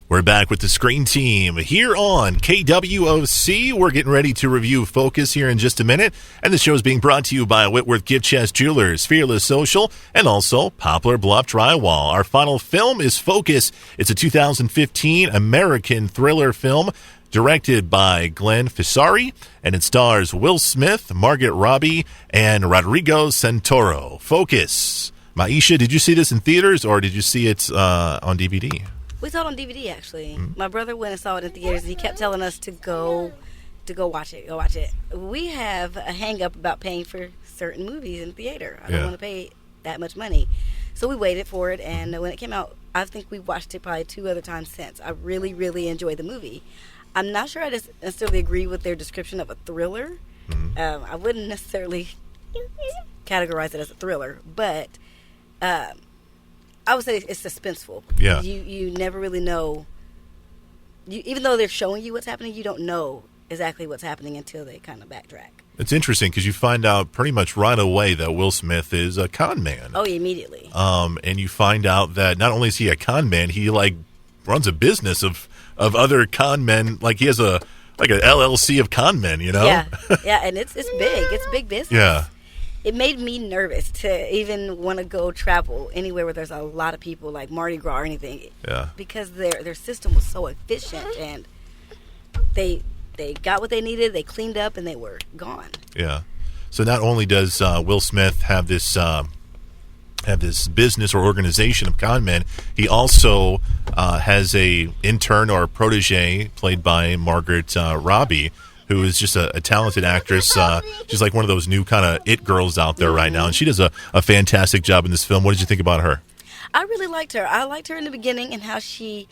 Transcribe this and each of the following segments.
We're back with the Screen Team here on KWOC. We're getting ready to review Focus here in just a minute. And the show is being brought to you by Whitworth Gift Chest Jewelers, Fearless Social, and also Poplar, Bluff Drywall. Our final film is Focus. It's a 2015 American thriller film directed by Glenn Fisari, and it stars Will Smith, Margaret Robbie, and Rodrigo Santoro. Focus. Maisha, did you see this in theaters or did you see it on DVD? We saw it on DVD, actually. Mm-hmm. My brother went and saw it in theaters, and he kept telling us to go watch it, We have a hang-up about paying for certain movies in theater. I don't want to pay that much money. So we waited for it, and when it came out, I think we watched it probably 2 other times since. I really, really enjoyed the movie. I'm not sure I just necessarily agree with their description of a thriller. Mm-hmm. I wouldn't necessarily categorize it as a thriller, but I would say it's suspenseful. Yeah. You never really know. Even though they're showing you what's happening, you don't know exactly what's happening until they kind of backtrack. It's interesting because you find out pretty much right away that Will Smith is a con man. Oh, immediately. And you find out that not only is he a con man, he runs a business of other con men. Like he has an LLC of con men, you know? Yeah, and it's big. It's big business. Yeah. It made me nervous to even want to go travel anywhere where there's a lot of people, like Mardi Gras or anything. Yeah. Because their system was so efficient, and they got what they needed, they cleaned up, and they were gone. Yeah. So not only does Will Smith have this business or organization of con men, he also has a intern or a protege played by Margaret Robbie, who is just a talented actress. She's like one of those new kind of it girls out there right now, and she does a fantastic job in this film. What did you think about her? I really liked her. I liked her in the beginning and how she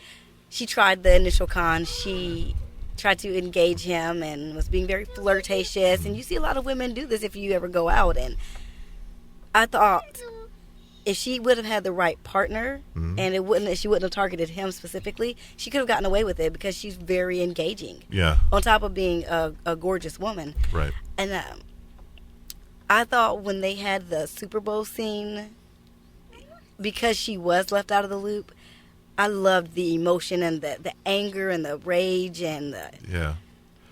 tried the initial con. She tried to engage him and was being very flirtatious, and you see a lot of women do this if you ever go out, and I thought if she would have had the right partner, mm-hmm. and she wouldn't have targeted him specifically, she could have gotten away with it because she's very engaging. Yeah. On top of being a gorgeous woman. Right. And I thought when they had the Super Bowl scene, because she was left out of the loop, I loved the emotion and the anger and the rage and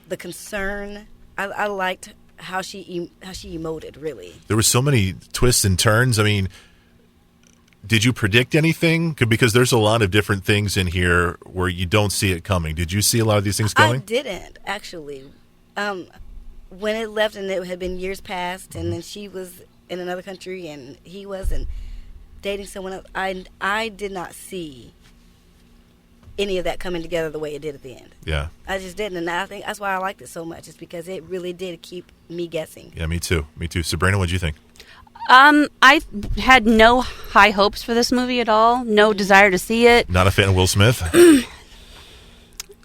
the concern. I liked how she emoted, really. There were so many twists and turns. I mean, did you predict anything? Because there's a lot of different things in here where you don't see it coming. Did you see a lot of these things coming? I didn't, actually. When it left and it had been years past, and then she was in another country and he wasn't dating someone else, I did not see any of that coming together the way it did at the end. Yeah. I just didn't, and I think that's why I liked it so much. It's because it really did keep me guessing. Yeah, me too. Sabrina, what did you think? I had no high hopes for this movie at all. No desire to see it. Not a fan of Will Smith?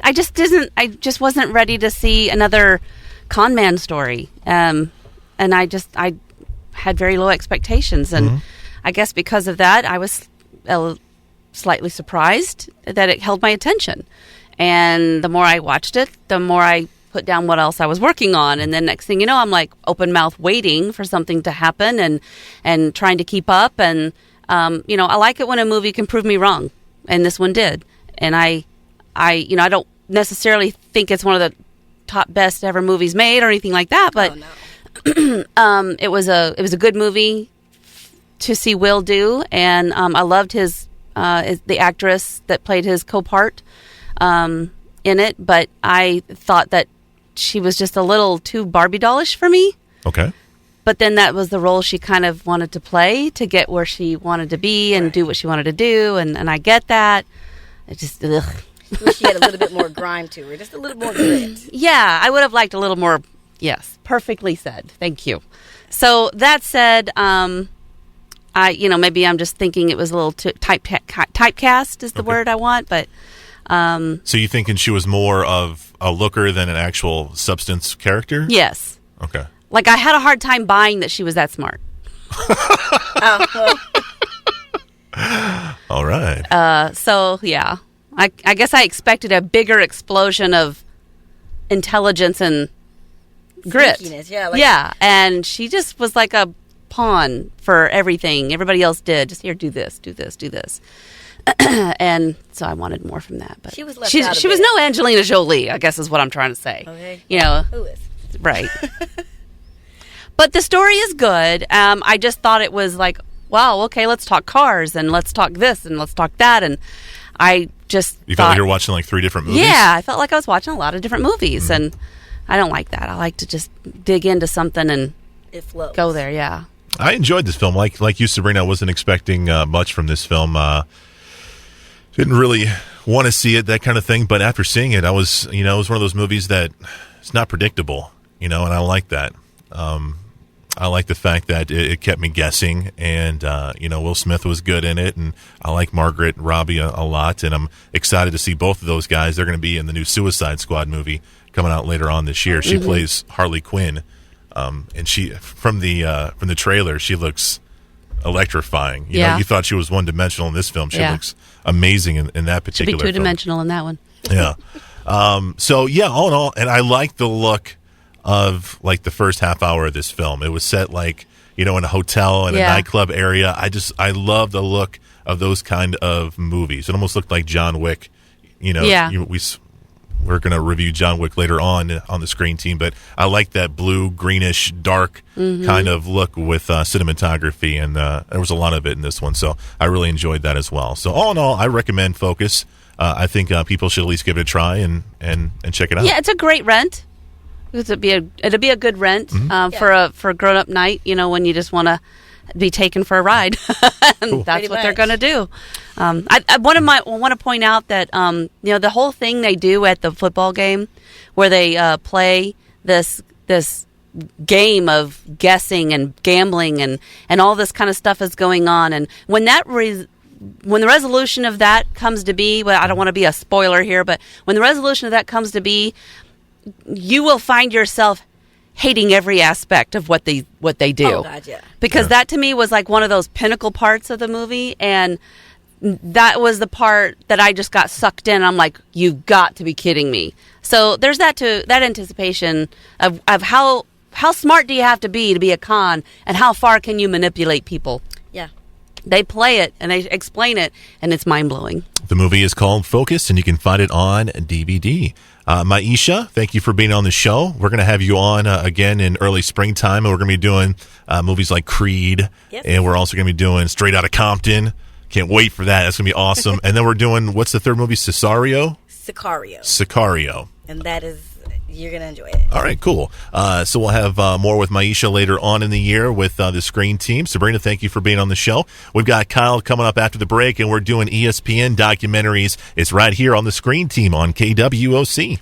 I just wasn't ready to see another con man story. And I had very low expectations. And mm-hmm. I guess because of that, I was slightly surprised that it held my attention. And the more I watched it, the more I put down what else I was working on, and then next thing you know, I'm like open mouth waiting for something to happen and trying to keep up, and I like it when a movie can prove me wrong, and this one did. And I don't necessarily think it's one of the top best ever movies made or anything like that, but it was a good movie to see Will do, and I loved the actress that played his co-part in it, but I thought that she was just a little too Barbie dollish for me. Okay. But then that was the role she kind of wanted to play to get where she wanted to be and do what she wanted to do, and I get that. It just, ugh. Wish she had a little bit more grime to her, just a little more grit. Yeah, I would have liked a little more. Yes, perfectly said. Thank you. So that said, maybe I'm just thinking it was a little too typecast is the word I want, but. So you thinking she was more of a looker than an actual substance character? Yes. Okay. Like I had a hard time buying that she was that smart. All right. So yeah, I guess I expected a bigger explosion of intelligence and grit. Yeah. And she just was like a pawn for everything everybody else did. Just here, do this, do this, do this. And so I wanted more from that. But she was left she out. was no Angelina Jolie, I guess is what I'm trying to say. Okay. You know, Who is? right. But the story is good. I just thought it was like, wow, okay, let's talk cars and let's talk this and let's talk that. And I just You felt like you were watching like 3 different movies? Yeah, I felt like I was watching a lot of different movies. And I don't like that. I like to just dig into something and It flows. go there, yeah. I enjoyed this film. Like you, Sabrina, I wasn't expecting much from this film. Didn't really want to see it, that kind of thing. But after seeing it, it was one of those movies that it's not predictable, and I like that. I like the fact that it kept me guessing, and Will Smith was good in it, and I like Margaret Robbie a lot, and I'm excited to see both of those guys. They're going to be in the new Suicide Squad movie coming out later on this year. She plays Harley Quinn, and she from the trailer, she looks electrifying. You thought she was one-dimensional in this film. She looks amazing in that particular Should be two-dimensional in that one. Yeah. So yeah, all in all, and I like the look of like the first half hour of this film. It was set like, in a hotel and a nightclub area. I love the look of those kind of movies. It almost looked like John Wick. We're going to review John Wick later on the Screen Team, but I like that blue, greenish, dark kind of look with cinematography, and there was a lot of it in this one, so I really enjoyed that as well. So all in all, I recommend Focus. I think people should at least give it a try and check it out. Yeah, it's a great rent. It'd be a good rent for a grown up night. When you just want to be taken for a ride, and Cool. that's what they're going to do. I want to point out that the whole thing they do at the football game, where they play this game of guessing and gambling and all this kind of stuff is going on, and when the resolution of that comes to be, well, I don't want to be a spoiler here, but when the resolution of that comes to be, you will find yourself hating every aspect of what they do. Oh, God, yeah. Because that to me was like one of those pinnacle parts of the movie, and that was the part that I just got sucked in. I'm like, you've got to be kidding me. So there's that anticipation of how smart do you have to be a con, and how far can you manipulate people? Yeah. They play it and they explain it, and it's mind-blowing. The movie is called Focus, and you can find it on DVD. Maisha, thank you for being on the show. We're going to have you on again in early springtime, and we're going to be doing movies like Creed, and we're also going to be doing Straight Outta Compton. Can't wait for that. That's going to be awesome. And then we're doing, what's the third movie? Sicario. And that is, you're going to enjoy it. All right, cool. So we'll have more with Maisha later on in the year with the Screen Team. Sabrina, thank you for being on the show. We've got Kyle coming up after the break, and we're doing ESPN documentaries. It's right here on the Screen Team on KWOC.